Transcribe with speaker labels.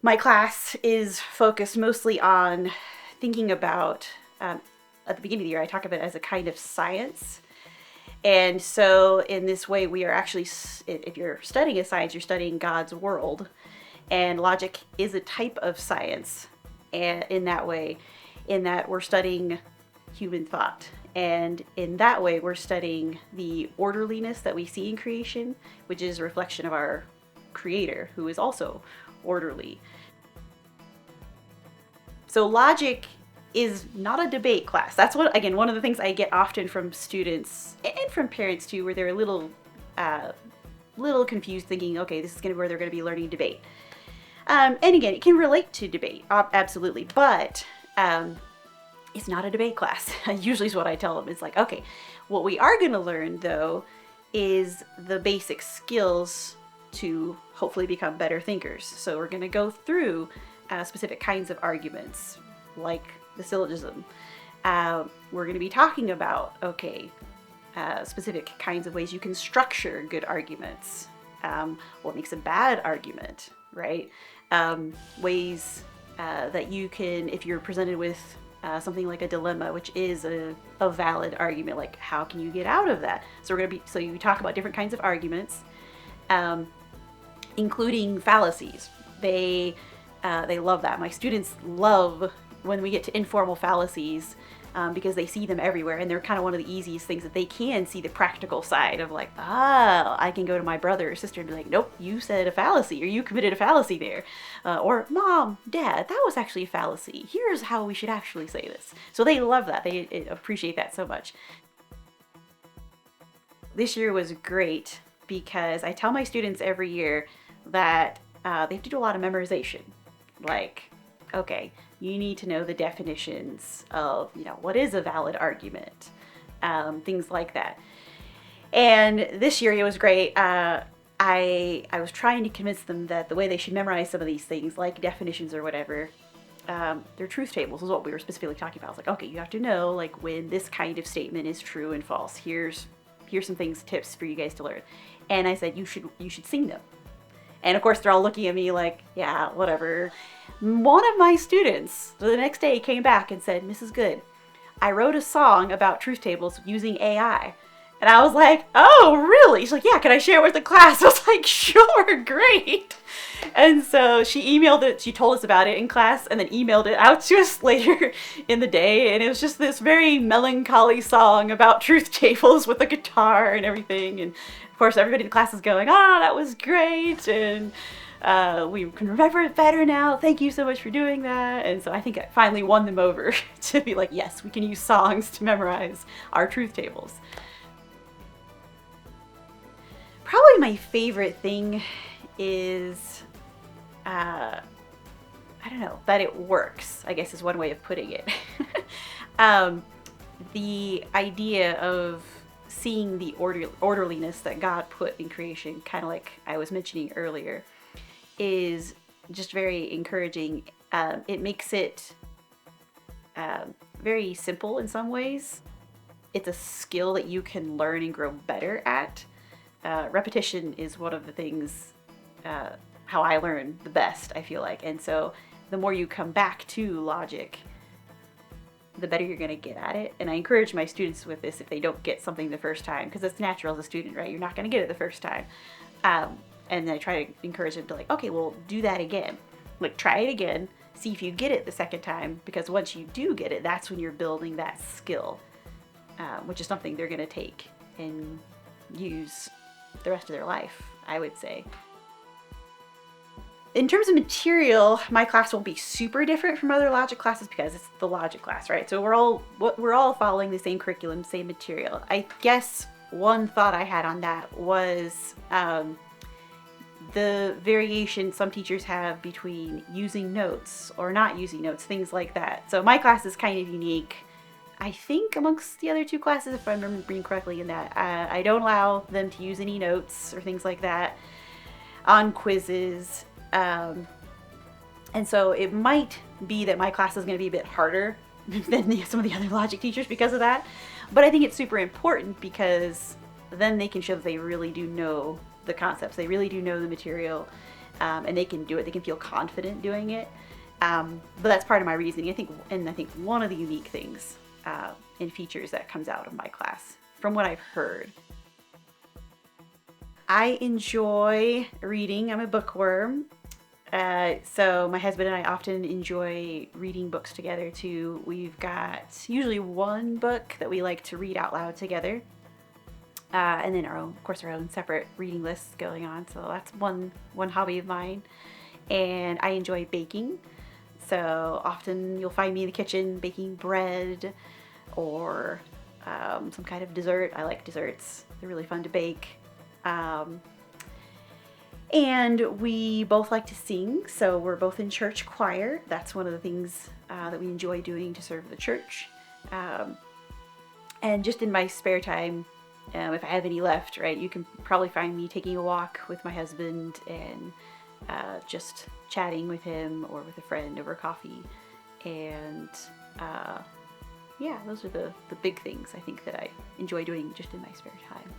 Speaker 1: My class is focused mostly on thinking about, at the beginning of the year, I talk about it as a kind of science. And so in this way, we are actually, if you're studying a science, you're studying God's world. And logic is a type of science, and in that way, in that we're studying human thought. And in that way, we're studying the orderliness that we see in creation, which is a reflection of our creator, who is also orderly. So logic is not a debate class. That's what, again, one of the things I get often from students and from parents too, where they're a little confused, thinking, okay, this is going to be where they're going to be learning debate. And again, it can relate to debate, absolutely, but it's not a debate class. Usually is what I tell them. It's like, okay, what we are going to learn, though, is the basic skills to hopefully become better thinkers. So we're going to go through specific kinds of arguments, like the syllogism. We're going to be talking about, okay, specific kinds of ways you can structure good arguments. What makes a bad argument, right? Ways that you can, if you're presented with something like a dilemma, which is a valid argument, like how can you get out of that? So you talk about different kinds of arguments, including fallacies. They love that. My students love when we get to informal fallacies, because they see them everywhere, and they're kind of one of the easiest things that they can see the practical side of, like, I can go to my brother or sister and be like, nope, you said a fallacy, or you committed a fallacy there. Or, Mom, Dad, that was actually a fallacy. Here's how we should actually say this. So they love that. They appreciate that so much. This year was great because I tell my students every year that they have to do a lot of memorization. Like, okay, you need to know the definitions of, what is a valid argument, things like that. And this year it was great. I was trying to convince them that the way they should memorize some of these things, like definitions or whatever, they're truth tables is what we were specifically talking about. I was like, okay, you have to know, like, when this kind of statement is true and false. Here's some tips for you guys to learn. And I said, you should sing them. And of course, they're all looking at me like, yeah, whatever. One of my students the next day came back and said, Mrs. Goode, I wrote a song about truth tables using AI. And I was like, oh, really? She's like, yeah, can I share it with the class? I was like, sure, great. And so she emailed it. She told us about it in class and then emailed it out to us later in the day. And it was just this very melancholy song about truth tables with a guitar and everything. And of course, everybody in the class is going, that was great. And we can remember it better now. Thank you so much for doing that. And so I think I finally won them over to be like, yes, we can use songs to memorize our truth tables. Probably my favorite thing is, I don't know, that it works, I guess is one way of putting it. The idea of seeing the orderliness that God put in creation, kind of like I was mentioning earlier, is just very encouraging. It makes it very simple in some ways. It's a skill that you can learn and grow better at. Repetition is one of the things, how I learn the best, I feel like. And so the more you come back to logic, the better you're going to get at it. And I encourage my students with this if they don't get something the first time, because it's natural as a student, right? You're not going to get it the first time. And I try to encourage them to, like, okay, well, do that again. Like, try it again, see if you get it the second time, because once you do get it, that's when you're building that skill, which is something they're going to take and use the rest of their life, I would say. In terms of material, my class won't be super different from other logic classes because it's the logic class, right? So we're all following the same curriculum, same material. I guess one thought I had on that was the variation some teachers have between using notes or not using notes, things like that. So my class is kind of unique, I think, amongst the other two classes, if I remember being correctly in that. I don't allow them to use any notes or things like that on quizzes. And so it might be that my class is going to be a bit harder than some of the other logic teachers because of that. But I think it's super important because then they can show that they really do know the concepts. They really do know the material. and they can do it. They can feel confident doing it. But that's part of my reasoning. I think one of the unique things and features that comes out of my class, from what I've heard. I enjoy reading. I'm a bookworm. So my husband and I often enjoy reading books together too. We've got usually one book that we like to read out loud together. And then our own separate reading lists going on. So that's one hobby of mine. And I enjoy baking. So often you'll find me in the kitchen baking bread or some kind of dessert. I like desserts. They're really fun to bake. And we both like to sing, so we're both in church choir. That's one of the things that we enjoy doing to serve the church. And just in my spare time, if I have any left, right, you can probably find me taking a walk with my husband and just chatting with him or with a friend over coffee. And yeah, those are the big things I think that I enjoy doing just in my spare time.